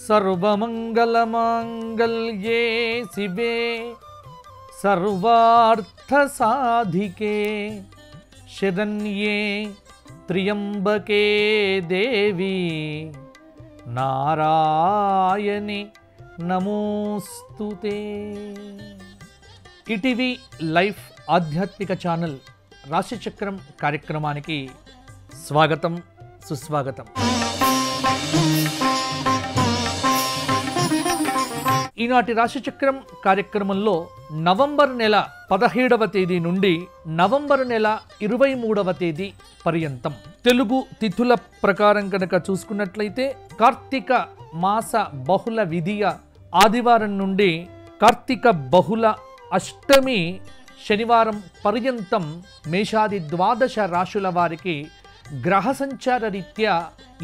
सर्वमंगलमांगल्ये शिवे सर्वार्थसाधिके शरण्ये त्र्यंबके देवी नारायणि नमोस्तुते। ఈటీవీ లైఫ్ ఆధ్యాత్మిక ఛానల్ రాశిచక్రం కార్యక్రమానికి స్వాగతం సుస్వాగతం। ఈనాటి రాశిచక్రం కార్యక్రమంలో నవంబర్ నెల 17వ తేదీ నుండి నవంబర్ నెల 23వ తేదీ పర్యంతం తెలుగు తిథుల ప్రకారం కనుక చూసుకున్నట్లయితే కార్తీక మాస బహుళ విధియ ఆదివారం నుండి కార్తీక బహుళ అష్టమి శనివారం పర్యంతం మేషాది ద్వాదశ రాశుల వారికి గ్రహ సంచార రీత్యా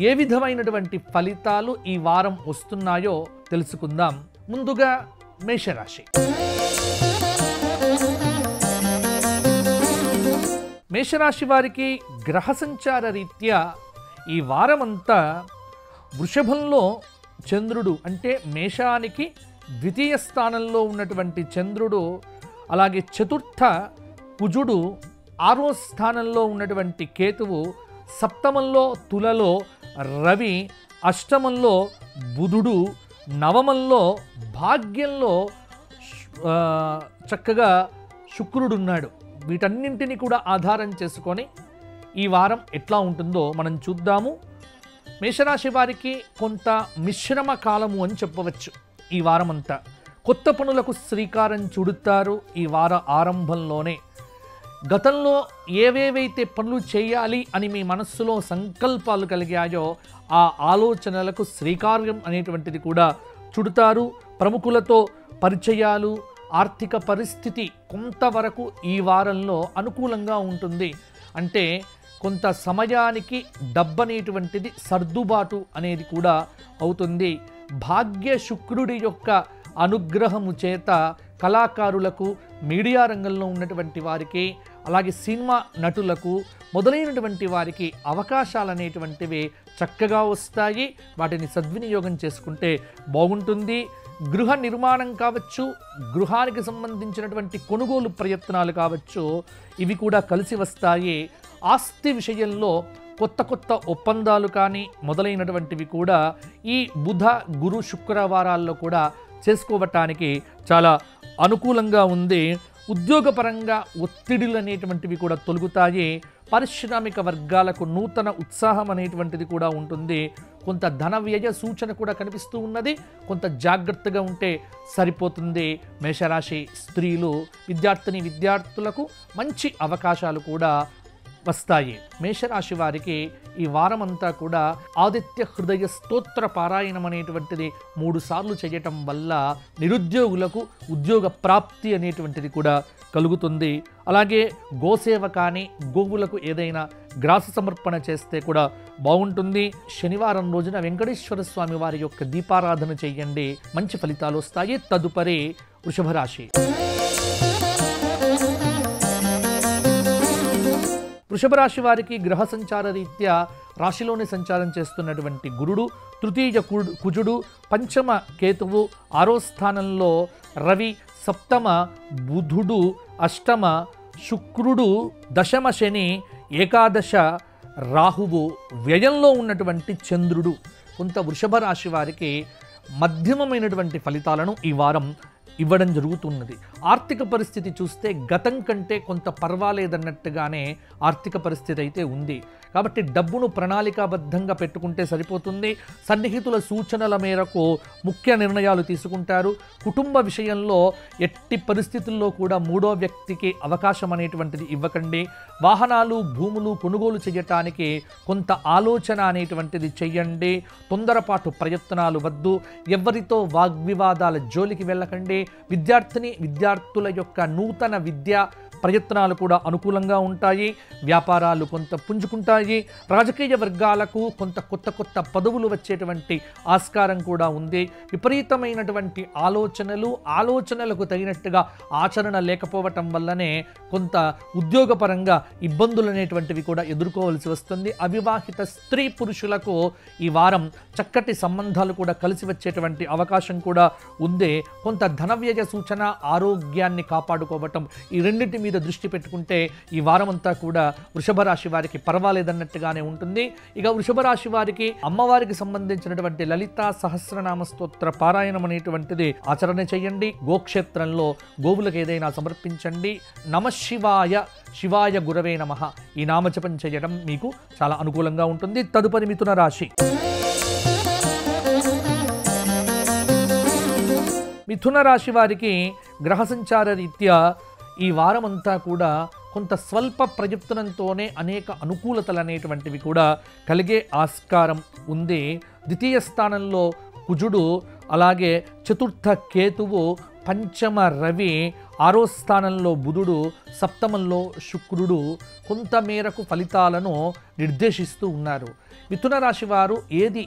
ఏ విధమైనటువంటి ఫలితాలు ఈ వారం వస్తున్నాయో తెలుసుకుందాం। ముందుగా మేషరాశి। మేషరాశి వారికి గ్రహ సంచార రీత్యా ఈ వారమంతా వృషభంలో చంద్రుడు అంటే మేషానికి ద్వితీయ స్థానంలో ఉన్నటువంటి చంద్రుడు, అలాగే చతుర్థ కుజుడు, 6వ స్థానంలో ఉన్నటువంటి కేతువు, సప్తమంలో తులలో రవి, అష్టమంలో బుధుడు, నవమంలో భాగ్యంలో చక్కగా శుక్రుడు ఉన్నాడు। వీటన్నింటినీ కూడా ఆధారం చేసుకొని ఈ వారం ఎట్లా ఉంటుందో మనం చూద్దాము। మేషరాశి వారికి కొంత మిశ్రమ కాలము అని చెప్పవచ్చు। ఈ వారమంతా కొత్త పనులకు శ్రీకారం చుడుతారు। ఈ వార ఆరంభంలోనే గతంలో ఏవేవైతే పనులు చేయాలి అని మీ మనస్సులో సంకల్పాలు కలిగాయో ఆ ఆలోచనలకు శ్రీకార్యం అనేటువంటిది కూడా చుడుతారు। ప్రముఖులతో పరిచయాలు, ఆర్థిక పరిస్థితి కొంతవరకు ఈ వారంలో అనుకూలంగా ఉంటుంది। అంటే కొంత సమయానికి డబ్బనేటువంటిది సర్దుబాటు అనేది కూడా అవుతుంది। భాగ్య శుక్రుడి యొక్క అనుగ్రహము చేత కళాకారులకు, మీడియా రంగంలో ఉన్నటువంటి వారికి, అలాగే సినిమా నటులకు మొదలైనటువంటి వారికి అవకాశాలు అనేటువంటివి చక్కగా వస్తాయి। వాటిని సద్వినియోగం చేసుకుంటే బాగుంటుంది। గృహ నిర్మాణం కావచ్చు, గృహానికి సంబంధించినటువంటి కొనుగోలు ప్రయత్నాలు కావచ్చు, ఇవి కూడా కలిసి వస్తాయి। ఆస్తి విషయంలో కొత్త కొత్త ఒప్పందాలు కానీ మొదలైనటువంటివి కూడా ఈ బుధ గురు శుక్రవారాల్లో కూడా చేసుకోవటానికి చాలా అనుకూలంగా ఉంది। ఉద్యోగపరంగా ఒత్తిడులు అనేటువంటివి కూడా తొలగుతాయి। పారిశ్రామిక వర్గాలకు నూతన ఉత్సాహం అనేటువంటిది కూడా ఉంటుంది। కొంత ధన వ్యయ సూచన కూడా కనిపిస్తూ ఉన్నది, కొంత జాగ్రత్తగా ఉంటే సరిపోతుంది। మేషరాశి స్త్రీలు, విద్యార్థులకు మంచి అవకాశాలు కూడా వస్తాయి। మేషరాశి వారికి ఈ వారమంతా కూడా ఆదిత్య హృదయ స్తోత్ర పారాయణం అనేటువంటిది 3 సార్లు చేయటం వల్ల నిరుద్యోగులకు ఉద్యోగ ప్రాప్తి అనేటువంటిది కూడా కలుగుతుంది। అలాగే గోసేవ కానీ, గోవులకు ఏదైనా గ్రాస సమర్పణ చేస్తే కూడా బాగుంటుంది। శనివారం రోజున వెంకటేశ్వర స్వామి వారి యొక్క దీపారాధన చేయండి, మంచి ఫలితాలు వస్తాయి। తదుపరి వృషభ రాశి। వృషభ రాశి వారికి గ్రహ సంచార రీత్యా రాశిలోని సంచారం చేస్తున్నటువంటి గురుడు, తృతీయ కుజుడు, పంచమ కేతువు, 6వ స్థానంలో రవి, సప్తమ బుధుడు, అష్టమ శుక్రుడు, దశమ శని, ఏకాదశ రాహువు, వ్యయంలో ఉన్నటువంటి చంద్రుడు కొంత వృషభ రాశి వారికి మధ్యమమైనటువంటి ఫలితాలను ఈ వారం ఇవ్వడం జరుగుతున్నది। ఆర్థిక పరిస్థితి చూస్తే గతం కంటే కొంత పర్వాలేదన్నట్టుగానే ఆర్థిక పరిస్థితి అయితే ఉంది। కాబట్టి డబ్బును ప్రణాళికాబద్ధంగా పెట్టుకుంటే సరిపోతుంది। సన్నిహితుల సూచనల మేరకు ముఖ్య నిర్ణయాలు తీసుకుంటారు। కుటుంబ విషయంలో ఎట్టి పరిస్థితుల్లో కూడా మూడో వ్యక్తికి అవకాశం అనేటువంటిది ఇవ్వకండి। వాహనాలు, భూములు కొనుగోలు చేయటానికి కొంత ఆలోచన అనేటువంటిది చెయ్యండి। తొందరపాటు ప్రయత్నాలు వద్దు। ఎవరితో వాగ్వివాదాల జోలికి వెళ్ళకండి। విద్యార్థుల యొక్క నూతన విద్య ప్రయత్నాలు కూడా అనుకూలంగా ఉంటాయి, వ్యాపారాలు కొంత పుంజుకుంటాయి, రాజకీయ వర్గాలకు కొంత కొత్త కొత్త పదవులు వచ్చేటువంటి ఆస్కారం కూడా ఉంది. విపరీతమైనటువంటి ఆలోచనలకు తగినట్టుగా ఆచరణ లేకపోవటం వల్లనే కొంత ఉద్యోగపరంగా ఇబ్బందులు అనేటువంటివి కూడా ఎదుర్కోవాల్సి వస్తుంది. అవివాహిత స్త్రీ పురుషులకు ఈ వారం చక్కటి సంబంధాలు కూడా కలిసి వచ్చేటువంటి అవకాశం కూడా ఉంది. కొంత ధనవ్యయ సూచన, ఆరోగ్యాన్ని కాపాడుకోవటం, ఈ రెండింటి మీద దృష్టి పెట్టుకుంటే ఈ వారం అంతా కూడా వృషభ రాశి వారికి పర్వాలేదన్నట్టుగానే ఉంటుంది. ఇక వృషభ రాశి వారికి అమ్మవారికి సంబంధించినటువంటి లలితా సహస్రనామ స్తోత్ర పారాయణం అనేటువంటిది ఆచరణ చేయండి. గోక్షేత్రంలో గోవులకు ఏదైనా సమర్పించండి. నమఃశివాయ, శివాయ గురవే నమః ఈ నామజపం చేయడం మీకు చాలా అనుకూలంగా ఉంటుంది. తదుపరి మిథున రాశి. మిథున రాశి వారికి గ్రహ సంచార రీత్యా ఈ వారం అంతా కూడా కొంత స్వల్ప ప్రయత్నంతోనే అనేక అనుకూలతలు అనేటువంటివి కూడా కలిగే ఆస్కారం ఉంది. ద్వితీయ స్థానంలో కుజుడు, అలాగే చతుర్థ కేతువు, పంచమ రవి, 6వ స్థానంలో బుధుడు, సప్తమంలో శుక్రుడు కొంతమేరకు ఫలితాలను నిర్దేశిస్తూ ఉన్నారు. మిథున రాశి వారు ఏది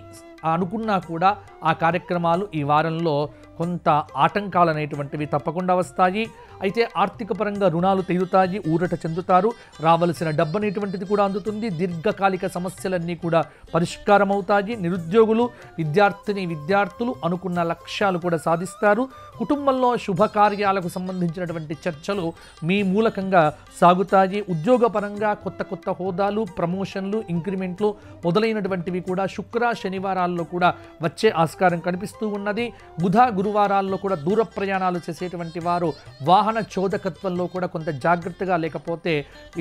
అనుకున్నా కూడా ఆ కార్యక్రమాలు ఈ వారంలో కొంత ఆటంకాలు అనేటువంటివి తప్పకుండా వస్తాయి. అయితే ఆర్థిక పరంగా రుణాలు తీరుతాయి, ఊరట చెందుతారు, రావలసిన డబ్బు అనేటువంటిది కూడా అందుతుంది. దీర్ఘకాలిక సమస్యలన్నీ కూడా పరిష్కారం అవుతాయి. నిరుద్యోగులు, విద్యార్థులు అనుకున్న లక్ష్యాలు కూడా సాధిస్తారు. కుటుంబంలో శుభకార్యాలకు సంబంధించినటువంటి చర్చలు మీ మూలకంగా సాగుతాయి. ఉద్యోగపరంగా కొత్త కొత్త హోదాలు, ప్రమోషన్లు, ఇంక్రిమెంట్లు మొదలైనటువంటివి కూడా శుక్ర శనివారాల్లో కూడా వచ్చే ఆస్కారం కనిపిస్తూ ఉన్నది. బుధ గురువారాల్లో కూడా దూర ప్రయాణాలు చేసేటువంటి వారు వాహన చోదకత్వంలో కూడా కొంత జాగ్రత్తగా లేకపోతే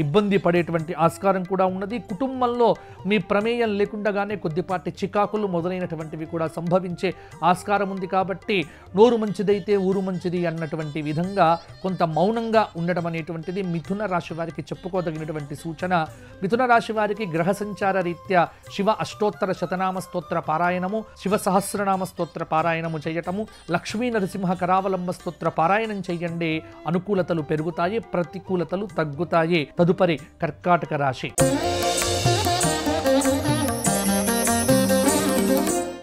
ఇబ్బంది పడేటువంటి ఆస్కారం కూడా ఉన్నది. కుటుంబంలో మీ ప్రమేయం లేకుండానే కొద్దిపాటి చికాకులు మొదలైనటువంటివి కూడా సంభవించే ఆస్కారం ఉంది. కాబట్టి నోరు మంచిదైతే ఊరు మంచిది అన్నటువంటి విధంగా కొంత మౌనంగా ఉండడం అనేటువంటిది మిథున రాశి వారికి చెప్పుకోదగినటువంటి సూచన. మిథున రాశి వారికి గ్రహ సంచార రీత్యా శివ అష్టోత్తర శతనామ స్తోత్ర పారాయణము, శివ సహస్రనామ స్తోత్ర పారాయణము చేయటము, లక్ష్మీ నరసింహ కరావలంబ స్తోత్ర పారాయణం చేయండి. అనుకూలతలు పెరుగుతాయి, ప్రతికూలతలు తగ్గుతాయి. తదుపరి కర్కాటక రాశి.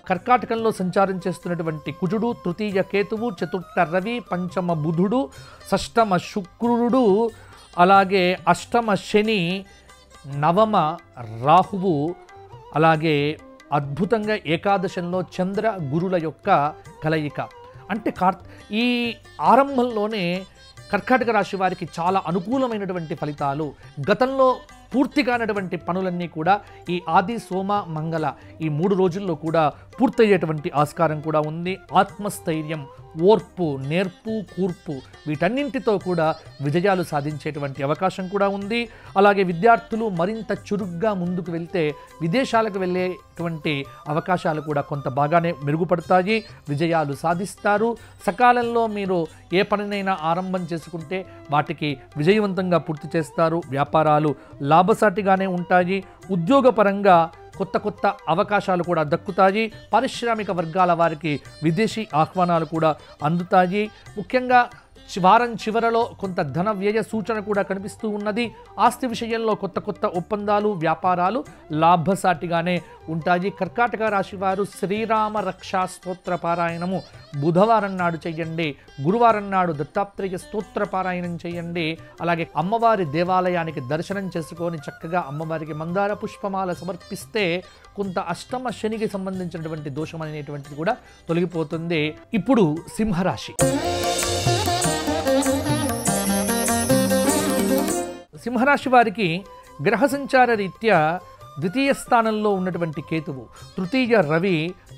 కర్కాటకంలో సంచారం చేస్తున్నటువంటి కుజుడు, తృతీయ కేతువు, చతుర్థ రవి, పంచమ బుధుడు, షష్టమ శుక్రుడు, అలాగే అష్టమ శని, నవమ రాహువు, అలాగే అద్భుతంగా ఏకాదశంలో చంద్ర గురుల యొక్క కలయిక. అంటే ఈ ఆరంభంలోనే కర్కాటక రాశి వారికి చాలా అనుకూలమైనటువంటి ఫలితాలు. గతంలో పూర్తిగానటువంటి పనులన్నీ కూడా ఈ ఆది, సోమ, మంగళ ఈ 3 రోజుల్లో కూడా పూర్తయ్యేటువంటి ఆస్కారం కూడా ఉంది. ఆత్మస్థైర్యం, ఓర్పు, నేర్పు, కూర్పు వీటన్నింటితో కూడా విజయాలు సాధించేటువంటి అవకాశం కూడా ఉంది. అలాగే విద్యార్థులు మరింత చురుగ్గా ముందుకు వెళ్తే విదేశాలకు వెళ్ళేటువంటి అవకాశాలు కూడా కొంత బాగానే మెరుగుపడతాయి, విజయాలు సాధిస్తారు. సకాలంలో మీరు ఏ పనినైనా ఆరంభం చేసుకుంటే వాటికి విజయవంతంగా పూర్తి చేస్తారు. వ్యాపారాలు లాభసాటిగానే ఉంటాయి. ఉద్యోగపరంగా కొత్త కొత్త అవకాశాలు కూడా దక్కుతాయి. పారిశ్రామిక వర్గాల వారికి విదేశీ ఆహ్వానాలు కూడా అందుతాయి. ముఖ్యంగా వారం చివరలో కొంత ధన వ్యయ సూచన కూడా కనిపిస్తూ ఉన్నది. ఆస్తి విషయంలో కొత్త కొత్త ఒప్పందాలు, వ్యాపారాలు లాభసాటిగానే ఉంటాయి. కర్కాటక రాశి వారు శ్రీరామ రక్షా స్తోత్ర పారాయణము బుధవారం నాడు చేయండి. గురువారం నాడు దత్తాత్రేయ స్తోత్ర పారాయణం చేయండి. అలాగే అమ్మవారి దేవాలయానికి దర్శనం చేసుకొని చక్కగా అమ్మవారికి మందార పుష్పమాల సమర్పిస్తే కొంత అష్టమ శనికి సంబంధించినటువంటి దోషం అనేటువంటిది కూడా తొలగిపోతుంది. ఇప్పుడు సింహరాశి. సింహరాశి వారికి గ్రహ సంచార రీత్యా ద్వితీయ స్థానంలో ఉన్నటువంటి కేతువు, తృతీయ రవి,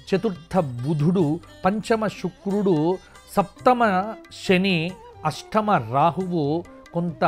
చతుర్థ బుధుడు, పంచమ శుక్రుడు, సప్తమ శని, అష్టమ రాహువు కొంత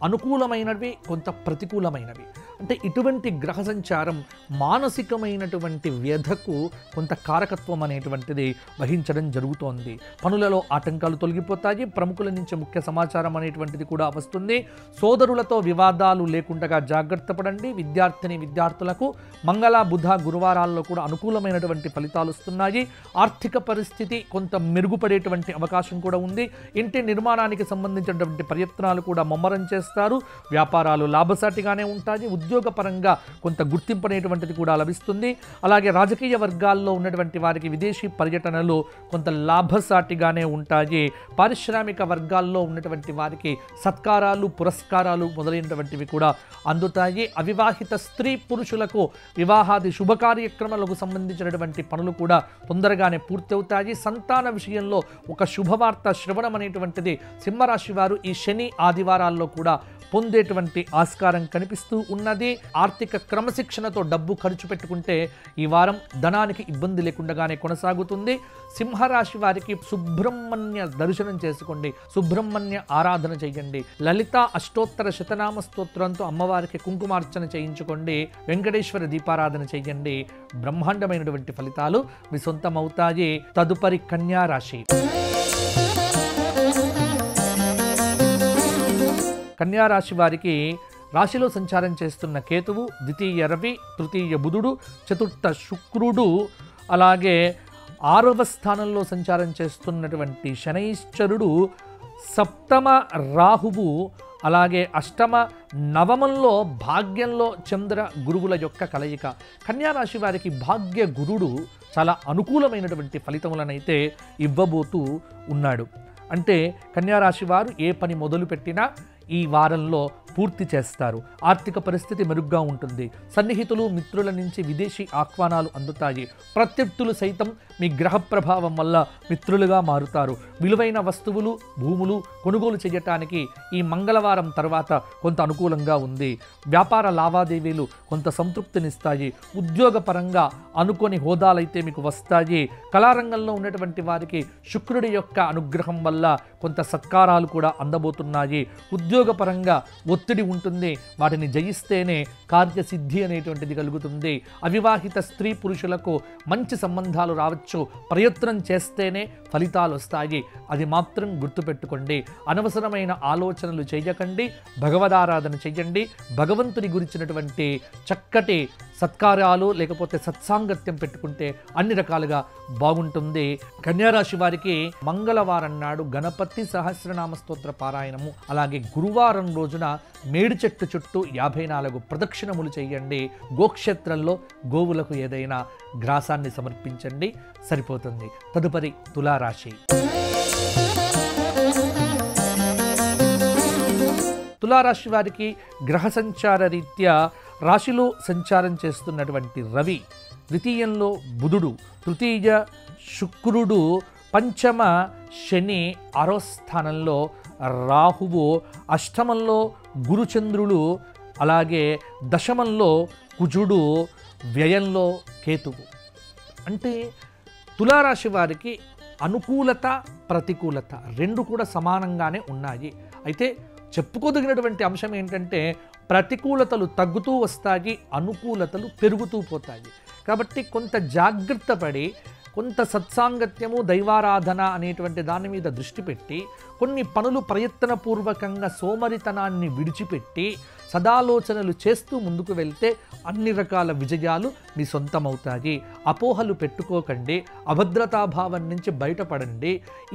అనుకూలమైనవి, కొంత ప్రతికూలమైనవి. అంటే ఇటువంటి గ్రహ సంచారం మానసికమైనటువంటి వ్యధకు కొంత కారకత్వం అనేటువంటిది వహించడం జరుగుతోంది. పనులలో ఆటంకాలు తొలగిపోతాయి. ప్రముఖుల నుంచి ముఖ్య సమాచారం అనేటువంటిది కూడా వస్తుంది. సోదరులతో వివాదాలు లేకుండా జాగ్రత్త పడండి. విద్యార్థులకు మంగళ బుధ గురువారాల్లో కూడా అనుకూలమైనటువంటి ఫలితాలు వస్తున్నాయి. ఆర్థిక పరిస్థితి కొంత మెరుగుపడేటువంటి అవకాశం కూడా ఉంది. ఇంటి నిర్మాణానికి సంబంధించినటువంటి ప్రయత్నాలు కూడా ముమ్మరం చేస్తారు. వ్యాపారాలు లాభసాటిగానే ఉంటాయి. ఉద్యోగపరంగా కొంత గుర్తింపు అనేటువంటిది కూడా లభిస్తుంది. అలాగే రాజకీయ వర్గాల్లో ఉన్నటువంటి వారికి విదేశీ పర్యటనలు కొంత లాభసాటిగానే ఉంటాయి. పారిశ్రామిక వర్గాల్లో ఉన్నటువంటి వారికి సత్కారాలు పురస్కారాలు మొదలైనటువంటివి కూడా అందుతాయి. అవివాహిత స్త్రీ పురుషులకు వివాహాది శుభ కార్యక్రమాలకు సంబంధించినటువంటి పనులు కూడా తొందరగానే పూర్తవుతాయి. సంతాన విషయంలో ఒక శుభవార్త శ్రవణం అనేటువంటిది సింహరాశి వారు ఈ శని ఆదివారాల్లో కూడా పొందేటువంటి ఆస్కారం కనిపిస్తూ ఉన్నది. ఆర్థిక క్రమశిక్షణతో డబ్బు ఖర్చు పెట్టుకుంటే ఈ వారం ధనానికి ఇబ్బంది లేకుండానే కొనసాగుతుంది. సింహరాశి వారికి సుబ్రహ్మణ్య దర్శనం చేసుకోండి. సుబ్రహ్మణ్య ఆరాధన చేయండి. లలిత అష్టోత్తర శతనామ స్తోత్రంతో అమ్మవారికి కుంకుమార్చన చేయించుకోండి. వెంకటేశ్వర దీపారాధన చేయండి. బ్రహ్మాండమైనటువంటి ఫలితాలు మీ సొంతం అవుతాయి. తదుపరి కన్యా రాశి. కన్యారాశి వారికి రాశిలో సంచారం చేస్తున్న కేతువు, ద్వితీయ రవి, తృతీయ బుధుడు, చతుర్థ శుక్రుడు, అలాగే 6వ స్థానంలో సంచారం చేస్తున్నటువంటి శనైశ్చరుడు, సప్తమ రాహువు, అలాగే అష్టమ నవమంలో భాగ్యంలో చంద్ర గురువుల యొక్క కలయిక. కన్యారాశి వారికి భాగ్య గురుడు చాలా అనుకూలమైనటువంటి ఫలితములనైతే ఇవ్వబోతూ ఉన్నాడు. అంటే కన్యారాశి వారు ఏ పని మొదలుపెట్టినా ఈ వారంలో పూర్తి చేస్తారు. ఆర్థిక పరిస్థితి మెరుగ్గా ఉంటుంది. సన్నిహితులు మిత్రుల నుంచి విదేశీ ఆహ్వానాలు అందుతాయి. ప్రత్యర్థులు సైతం మీ గ్రహ ప్రభావం వల్ల మిత్రులుగా మారుతారు. విలువైన వస్తువులు భూములు కొనుగోలు చేయటానికి ఈ మంగళవారం తర్వాత కొంత అనుకూలంగా ఉంది. వ్యాపార లావాదేవీలు కొంత సంతృప్తినిస్తాయి. ఉద్యోగపరంగా అనుకోని హోదాలైతే మీకు వస్తాయి. కళారంగంలో ఉన్నటువంటి వారికి శుక్రుడి యొక్క అనుగ్రహం వల్ల కొంత సత్కారాలు కూడా అందబోతున్నాయి. ఉద్యోగపరంగా ఒత్తిడి ఉంటుంది. వాటిని జయిస్తేనే కార్యసిద్ధి అనేటువంటిది కలుగుతుంది. అవివాహిత స్త్రీ పురుషులకు మంచి సంబంధాలు రావచ్చు. ప్రయత్నం చేస్తేనే ఫలితాలు వస్తాయి. అది మాత్రం గుర్తుపెట్టుకోండి. అనవసరమైన ఆలోచనలు చేయకండి. భగవదారాధన చెయ్యండి. భగవంతుని గురించినటువంటి చక్కటి సత్కార్యాలు లేకపోతే సత్సాంగత్యం పెట్టుకుంటే అన్ని రకాలుగా బాగుంటుంది. కన్యారాశి వారికి మంగళవారం నాడు గణపతి సహస్రనామ స్తోత్ర పారాయణము, అలాగే గురువారం రోజున మేడి చెట్టు చుట్టూ 54 ప్రదక్షిణములు చేయండి. గోక్షేత్రంలో గోవులకు ఏదైనా గ్రాసాన్ని సమర్పించండి, సరిపోతుంది. తదుపరి తులారాశి. తులారాశి వారికి గ్రహ సంచార రీత్యా రాశిలో సంచారం చేస్తున్నటువంటి రవి, ద్వితీయంలో బుధుడు, తృతీయ శుక్రుడు, పంచమ శని, 6వ స్థానంలో రాహువు, అష్టమంలో గురుచంద్రులు, అలాగే దశమంలో కుజుడు, వ్యయంలో కేతువు. అంటే తులారాశి వారికి అనుకూలత ప్రతికూలత రెండు కూడా సమానంగానే ఉన్నాయి. అయితే చెప్పుకోదగినటువంటి అంశం ఏంటంటే ప్రతికూలతలు తగ్గుతూ వస్తాయి, అనుకూలతలు పెరుగుతూ పోతాయి. కాబట్టి కొంత జాగ్రత్త పడి కొంత సత్సాంగత్యము దైవారాధన అనేటువంటి దాని మీద దృష్టి పెట్టి కొన్ని పనులు ప్రయత్నపూర్వకంగా సోమరితనాన్ని విడిచిపెట్టి సదాలోచనలు చేస్తూ ముందుకు వెళ్తే అన్ని రకాల విజయాలు మీ సొంతమవుతాయి. అపోహలు పెట్టుకోకండి. అభద్రతాభావం నుంచి బయటపడండి.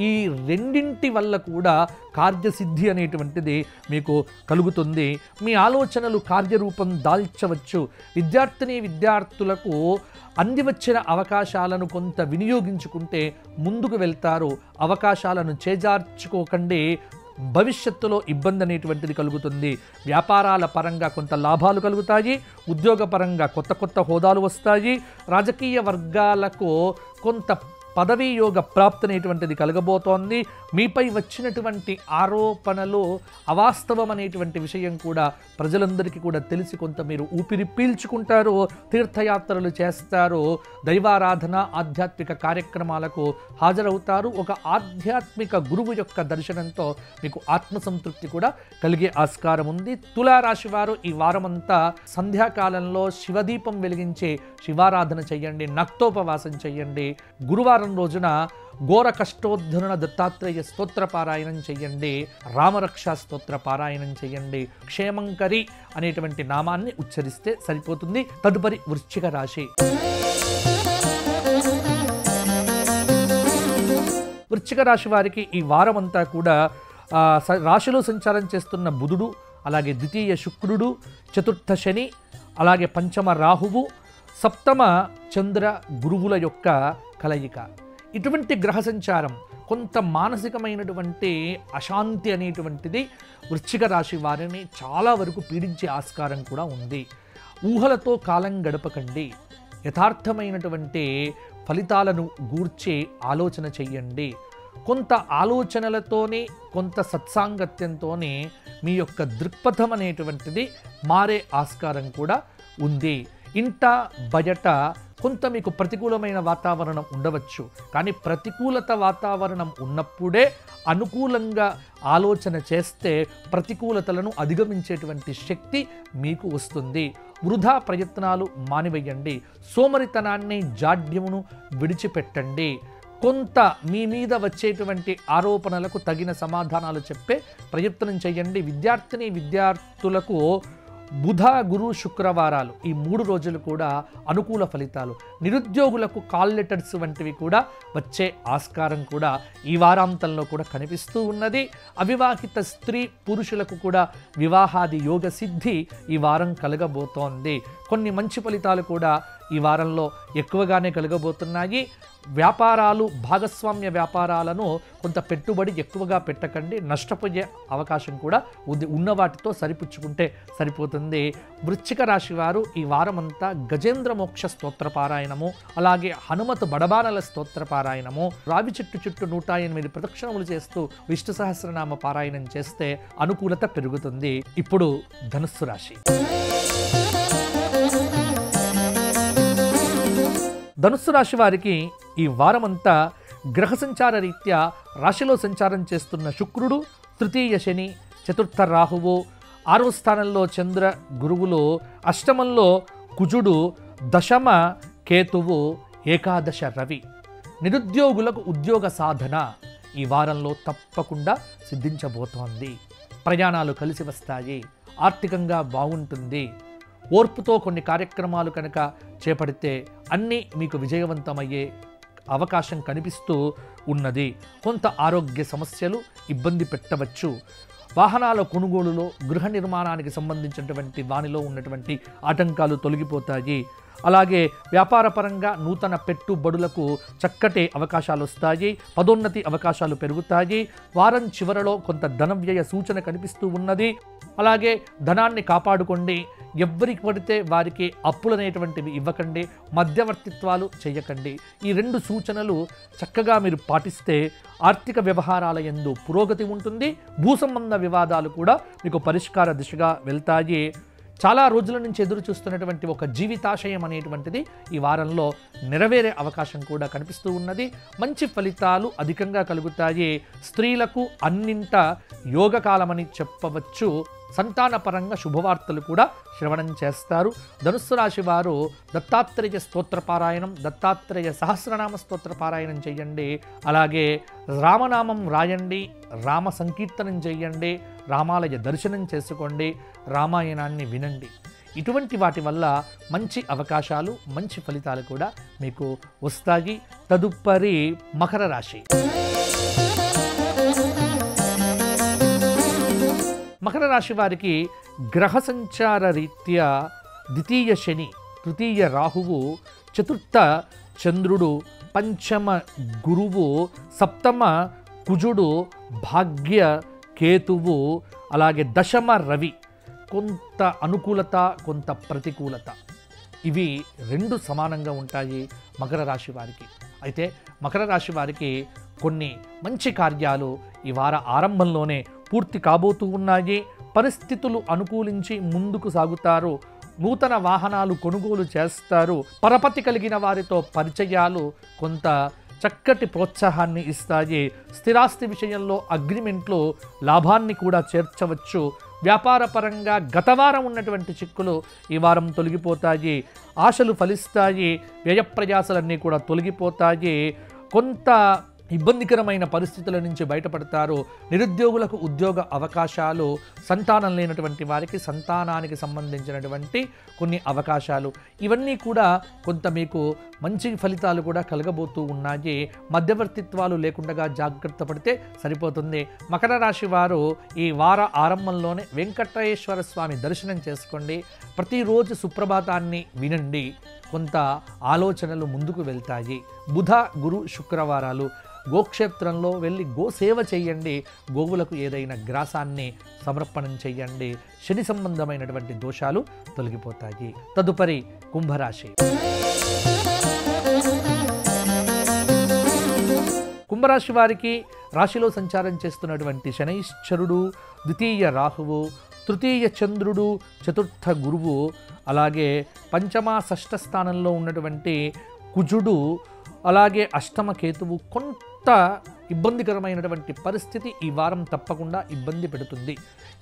ఈ రెండింటి వల్ల కూడా కార్యసిద్ధి అనేటువంటిది మీకు కలుగుతుంది. మీ ఆలోచనలు కార్యరూపం దాల్చవచ్చు. విద్యార్థులకు అంది వచ్చిన అవకాశాలను కొంత వినియోగించుకుంటే ముందుకు వెళ్తారు. అవకాశాలను చేజార్చుకోకండి. భవిష్యత్తులో ఇబ్బంది అనేటువంటిది కలుగుతుంది. వ్యాపారాల పరంగా కొంత లాభాలు కలుగుతాయి. ఉద్యోగపరంగా కొత్త హోదాలు వస్తాయి. రాజకీయ వర్గాలకు కొంత పదవీ యోగ ప్రాప్తి అనేటువంటిది కలగబోతోంది. మీపై వచ్చినటువంటి ఆరోపణలు అవాస్తవం అనేటువంటి విషయం కూడా ప్రజలందరికీ కూడా తెలిసి కొంత మీరు ఊపిరి పీల్చుకుంటారు, తీర్థయాత్రలు చేస్తారు, దైవారాధన ఆధ్యాత్మిక కార్యక్రమాలకు హాజరవుతారు. ఒక ఆధ్యాత్మిక గురువు యొక్క దర్శనంతో మీకు ఆత్మసంతృప్తి కూడా కలిగే ఆస్కారం ఉంది. తులారాశి వారు ఈ వారమంతా సంధ్యాకాలంలో శివదీపం వెలిగించే శివారాధన చెయ్యండి, నక్తోపవాసం చెయ్యండి. గురువారం రోజున ఘోర కష్టోద్ధరణ దత్తాత్రేయ స్తోత్ర పారాయణం చెయ్యండి, రామరక్షా స్తోత్ర పారాయణం చెయ్యండి. క్షేమంకరి అనేటువంటి నామాన్ని ఉచ్చరిస్తే సరిపోతుంది. తదుపరి వృశ్చిక రాశి. వృశ్చిక రాశి వారికి ఈ వారమంతా కూడా రాశిలో సంచారం చేస్తున్న బుధుడు, అలాగే ద్వితీయ శుక్రుడు, చతుర్థ శని, అలాగే పంచమ రాహువు, సప్తమ చంద్ర గురువుల యొక్క కలయిక. ఇటువంటి గ్రహ సంచారం కొంత మానసికమైనటువంటి అశాంతి అనేటువంటిది వృశ్చిక రాశి వారిని చాలా వరకు పీడించే ఆస్కారం కూడా ఉంది. ఊహలతో కాలం గడపకండి, యథార్థమైనటువంటి ఫలితాలను గూర్చి ఆలోచన చెయ్యండి. కొంత ఆలోచనలతోనే, కొంత సత్సాంగత్యంతోనే మీ యొక్క దృక్పథం అనేటువంటిది మారే ఆస్కారం కూడా ఉంది. ఇంట బయట కొంత మీకు ప్రతికూలమైన వాతావరణం ఉండవచ్చు, కానీ ప్రతికూలత వాతావరణం ఉన్నప్పుడే అనుకూలంగా ఆలోచన చేస్తే ప్రతికూలతలను అధిగమించేటువంటి శక్తి మీకు వస్తుంది. వృధా ప్రయత్నాలు మానివేయండి, సోమరితనాన్ని, జాడ్యమును విడిచిపెట్టండి. కొంత మీ మీద వచ్చేటువంటి ఆరోపణలకు తగిన సమాధానాలు చెప్పే ప్రయత్నం చేయండి. విద్యార్థులకు బుధ, గురు, శుక్రవారాలు ఈ 3 రోజులు కూడా అనుకూల ఫలితాలు. నిరుద్యోగులకు కాల్ లెటర్స్ వంటివి కూడా వచ్చే ఆస్కారం కూడా ఈ వారాంతంలో కూడా కనిపిస్తూ ఉన్నది. అవివాహిత స్త్రీ పురుషులకు కూడా వివాహాది యోగ సిద్ధి ఈ వారం కలగబోతోంది. కొన్ని మంచి ఫలితాలు కూడా ఈ వారంలో ఎక్కువగానే కలగబోతున్నాయి. వ్యాపారాలు, భాగస్వామ్య వ్యాపారాలను కొంత పెట్టుబడి ఎక్కువగా పెట్టకండి, నష్టపోయే అవకాశం కూడా ఉంది. ఉన్న వాటితో సరిపుచ్చుకుంటే సరిపోతుంది. వృశ్చిక రాశి వారు ఈ వారమంతా గజేంద్ర మోక్ష స్తోత్ర పారాయణము, అలాగే హనుమత్ బడబానల స్తోత్ర పారాయణము, రావి చెట్టు చుట్టూ 108 ప్రదక్షిణములు చేస్తూ విష్ణు సహస్రనామ పారాయణం చేస్తే అనుకూలత పెరుగుతుంది. ఇప్పుడు ధనుస్సు రాశి. ధనుస్సు రాశి వారికి ఈ వారమంతా గ్రహ సంచార రీత్యా రాశిలో సంచారం చేస్తున్న శుక్రుడు, తృతీయ శని, చతుర్థ రాహువు, 6వ స్థానంలో చంద్ర గురువులు, అష్టమంలో కుజుడు, దశమ కేతువు, ఏకాదశ రవి. నిరుద్యోగులకు ఉద్యోగ సాధన ఈ వారంలో తప్పకుండా సిద్ధించబోతోంది. ప్రయాణాలు కలిసి వస్తాయి, ఆర్థికంగా బాగుంటుంది. ఓర్పుతో కొన్ని కార్యక్రమాలు కనుక చేపడితే అన్నీ మీకు విజయవంతమయ్యే అవకాశం కనిపిస్తూ ఉన్నది. కొంత ఆరోగ్య సమస్యలు ఇబ్బంది పెట్టవచ్చు. వాహనాల కొనుగోలులో, గృహ నిర్మాణానికి సంబంధించినటువంటి దానిలో ఉన్నటువంటి ఆటంకాలు తొలగిపోతాయి. అలాగే వ్యాపారపరంగా నూతన పెట్టుబడులకు చక్కటి అవకాశాలు వస్తాయి, పదోన్నతి అవకాశాలు పెరుగుతాయి. వారం చివరలో కొంత ధన వ్యయ సూచన కనిపిస్తూ ఉన్నది. అలాగే ధనాన్ని కాపాడుకోండి, ఎవరికి పడితే వారికి అప్పులనేటువంటివి ఇవ్వకండి, మధ్యవర్తిత్వాలు చేయకండి. ఈ 2 సూచనలు చక్కగా మీరు పాటిస్తే ఆర్థిక వ్యవహారాల యందు పురోగతి ఉంటుంది. భూ సంబంధ వివాదాలు కూడా మీకు పరిష్కార దిశగా వెళ్తాయి. చాలా రోజుల నుంచి ఎదురు చూస్తున్నటువంటి ఒక జీవితాశయం అనేటువంటిది ఈ వారంలో నెరవేరే అవకాశం కూడా కనిపిస్తూ ఉన్నది. మంచి ఫలితాలు అధికంగా కలుగుతాయి. స్త్రీలకు అన్నింట యోగకాలమని చెప్పవచ్చు. సంతానపరంగా శుభవార్తలు కూడా శ్రవణం చేస్తారు. ధనుస్సు రాశి వారు దత్తాత్రేయ స్తోత్ర పారాయణం, దత్తాత్రేయ సహస్రనామ స్తోత్ర పారాయణం చేయండి. అలాగే రామనామం రాయండి, రామ సంకీర్తనం చేయండి, రామాలయ దర్శనం చేసుకోండి, రామాయణాన్ని వినండి. ఇటువంటి వాటి వల్ల మంచి అవకాశాలు, మంచి ఫలితాలు కూడా మీకు వస్తాయి. తదుపరి మకర రాశి. మకర రాశి వారికి గ్రహ సంచార రీత్యా ద్వితీయ శని, తృతీయ రాహువు, చతుర్థ చంద్రుడు, పంచమ గురువు, సప్తమ కుజుడు, భాగ్య కేతువు, అలాగే దశమ రవి. కొంత అనుకూలత, కొంత ప్రతికూలత, ఇవి 2 సమానంగా ఉంటాయి మకర రాశి వారికి. అయితే మకర రాశి వారికి కొన్ని మంచి కార్యాలు ఈ వార ఆరంభంలోనే పూర్తి కాబోతూ ఉన్నాయి. పరిస్థితులు అనుకూలించి ముందుకు సాగుతారు. నూతన వాహనాలు కొనుగోలు చేస్తారు. పరపతి కలిగిన వారితో పరిచయాలు కొంత చక్కటి ప్రోత్సాహాన్ని ఇస్తాయి. స్థిరాస్తి విషయంలో అగ్రిమెంట్లో లాభాన్ని కూడా చేర్చవచ్చు. వ్యాపార పరంగా గత వారం ఉన్నటువంటి చిక్కులు ఈ వారం తొలగిపోతాయి. ఆశలు ఫలిస్తాయి. వ్యయప్రయాసలన్నీ కూడా తొలగిపోతాయి. కొంత ఇబ్బందికరమైన పరిస్థితుల నుంచి బయటపడతారు. నిరుద్యోగులకు ఉద్యోగ అవకాశాలు, సంతానం లేనటువంటి వారికి సంతానానికి సంబంధించినటువంటి కొన్ని అవకాశాలు, ఇవన్నీ కూడా కొంత మీకు మంచి ఫలితాలు కూడా కలగబోతూ ఉన్నాయి. మధ్యవర్తిత్వాలు లేకుండా జాగ్రత్త పడితే సరిపోతుంది. మకర రాశి వారు ఈ వార ఆరంభంలోనే వెంకటేశ్వర స్వామి దర్శనం చేసుకోండి. ప్రతిరోజు సుప్రభాతాన్ని వినండి. కొంత ఆలోచనలు ముందుకు వెళ్తాయి. బుధ, గురు, శుక్రవారాలు గోక్షేత్రంలో వెళ్ళి గోసేవ చేయండి. గోవులకు ఏదైనా గ్రాసాన్ని సమర్పణం చేయండి. శని సంబంధమైనటువంటి దోషాలు తొలగిపోతాయి. తదుపరి కుంభరాశి. కుంభరాశి వారికి రాశిలో సంచారం చేస్తున్నటువంటి శనైశ్చరుడు, ద్వితీయ రాహువు, తృతీయ చంద్రుడు, చతుర్థ గురువు, అలాగే పంచమ షష్ఠ స్థానంలో ఉన్నటువంటి కుజుడు, అలాగే అష్టమ కేతువు కొంత ఇబ్బందికరమైనటువంటి పరిస్థితి ఈ వారం తప్పకుండా ఇబ్బంది పెడుతుంది.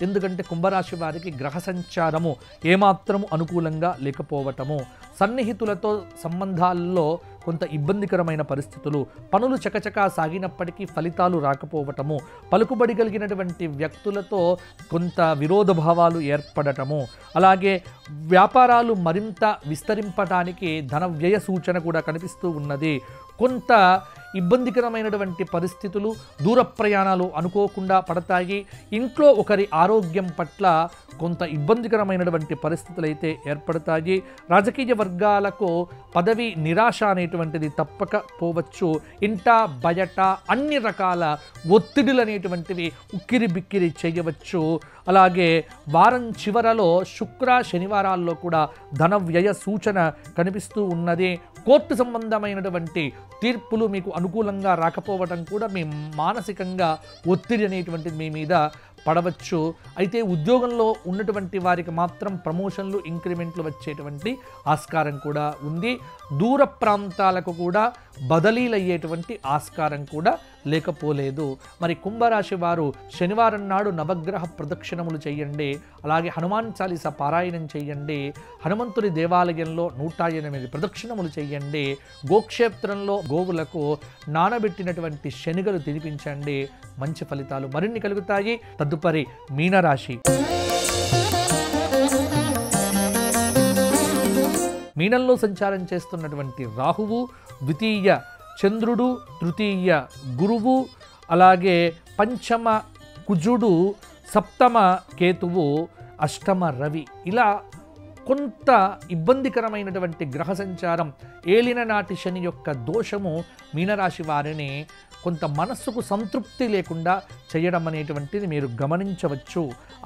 ఎందుకంటే కుంభరాశి వారికి గ్రహ సంచారము ఏమాత్రము అనుకూలంగా లేకపోవటము, సన్నిహితులతో సంబంధాల్లో కొంత ఇబ్బందికరమైన పరిస్థితులు, పనులు చకచకా సాగినప్పటికీ ఫలితాలు రాకపోవటము, పలుకుబడి కలిగినటువంటి వ్యక్తులతో కొంత విరోధ భావాలు ఏర్పడటము, అలాగే వ్యాపారాలు మరింత విస్తరింపటానికి ధన వ్యయ సూచన కూడా కనిపిస్తూ ఉన్నది. కొంత ఇబ్బందికరమైనటువంటి పరిస్థితులు, దూర ప్రయాణాలు అనుకోకుండా పడతాయి. ఇంట్లో ఒకరి ఆరోగ్యం పట్ల కొంత ఇబ్బందికరమైనటువంటి పరిస్థితులు అయితే ఏర్పడతాయి. రాజకీయ వర్గాలకు పదవి నిరాశ అనేటువంటిది తప్పకపోవచ్చు. ఇంట బయట అన్ని రకాల ఒత్తిడులు అనేటువంటివి ఉక్కిరి బిక్కిరి చేయవచ్చు. అలాగే వారం చివరలో శుక్ర శనివారాల్లో కూడా ధన వ్యయ సూచన కనిపిస్తూ ఉన్నది. కోర్టు సంబంధమైనటువంటి తీర్పులు మీకు అనుకూలంగా రాకపోవడం కూడా మీ మానసికంగా ఒత్తిడి అనేటువంటిది మీ మీద పడవచ్చు. అయితే ఉద్యోగంలో ఉన్నటువంటి వారికి మాత్రం ప్రమోషన్లు, ఇంక్రిమెంట్లు వచ్చేటువంటి ఆస్కారం కూడా ఉంది. దూర ప్రాంతాలకు కూడా బదిలీలు అయ్యేటువంటి ఆస్కారం కూడా లేకపోలేదు. మరి కుంభరాశి వారు శనివారం నాడు నవగ్రహ ప్రదక్షిణములు చేయండి. అలాగే హనుమాన్ చాలీసా పారాయణం చేయండి. హనుమంతుడి దేవాలయంలో 108 ప్రదక్షిణములు చేయండి. గోక్షేత్రంలో గోవులకు నానబెట్టినటువంటి శనిగలు తినిపించండి. మంచి ఫలితాలు మరిన్ని కలుగుతాయి. తదుపరి మీనరాశి. మీనంలో సంచారం చేస్తున్నటువంటి రాహువు, ద్వితీయ చంద్రుడు, తృతీయ గురువు, అలాగే పంచమ కుజుడు, సప్తమ కేతువు, అష్టమ రవి, ఇలా కొంత ఇబ్బందికరమైనటువంటి గ్రహ సంచారం, ఏలిన నాటి శని యొక్క దోషము మీనరాశి వారిని కొంత మనస్సుకు సంతృప్తి లేకుండా చేయడం అనేటువంటిది మీరు గమనించవచ్చు.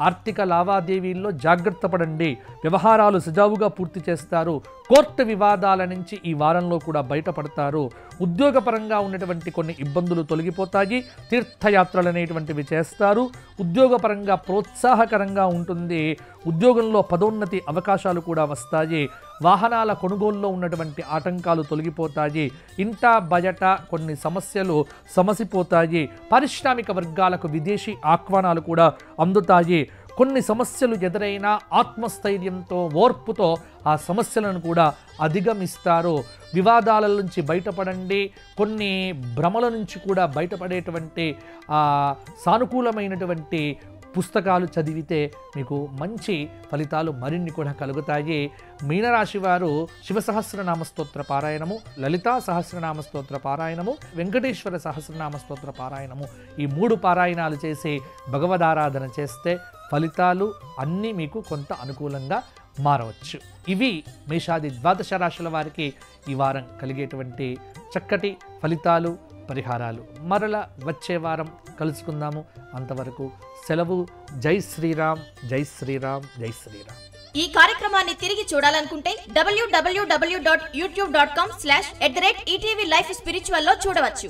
ఆర్థిక లావాదేవీల్లో జాగ్రత్త పడండి. వ్యవహారాలు సజావుగా పూర్తి చేస్తారు. కోర్టు వివాదాల నుంచి ఈ వారంలో కూడా బయటపడతారు. ఉద్యోగపరంగా ఉన్నటువంటి కొన్ని ఇబ్బందులు తొలగిపోతాయి. తీర్థయాత్రలు అనేటువంటివి చేస్తారు. ఉద్యోగపరంగా ప్రోత్సాహకరంగా ఉంటుంది. ఉద్యోగంలో పదోన్నతి అవకాశాలు కూడా వస్తాయి. వాహనాల కొనుగోలులో ఉన్నటువంటి ఆటంకాలు తొలగిపోతాయి. ఇంట బయట కొన్ని సమస్యలు సమసిపోతాయి. పారిశ్రామిక వర్గాలకు విదేశీ ఆహ్వానాలు కూడా అందుతాయి. కొన్ని సమస్యలు ఎదురైనా ఆత్మస్థైర్యంతో, ఓర్పుతో ఆ సమస్యలను కూడా అధిగమిస్తారు. వివాదాల నుంచి బయటపడండి. కొన్ని భ్రమల నుంచి కూడా బయటపడేటువంటి సానుకూలమైనటువంటి పుస్తకాలు చదివితే మీకు మంచి ఫలితాలు మరిన్ని కూడా కలుగుతాయి. మీనరాశి వారు శివ సహస్రనామ స్తోత్ర పారాయణము, లలితా సహస్రనామ స్తోత్ర పారాయణము, వెంకటేశ్వర సహస్రనామ స్తోత్ర పారాయణము, ఈ 3 పారాయణాలు చేసి భగవదారాధన చేస్తే ఫలితాలు అన్నీ మీకు కొంత అనుకూలంగా మారవచ్చు. ఇవి మేషాది ద్వాదశ రాశుల వారికి ఈ వారం కలిగేటువంటి చక్కటి ఫలితాలు, పరిహారాలు. మరల వచ్చే వారం కలుసుకుందాము. అంతవరకు సెలవు. జై శ్రీరామ్, జై శ్రీరామ్, జై శ్రీరామ్. ఈ కార్యక్రమాన్ని తిరిగి చూడాలనుకుంటే www.youtube.com/@ETVLifeSpiritual లో చూడవచ్చు.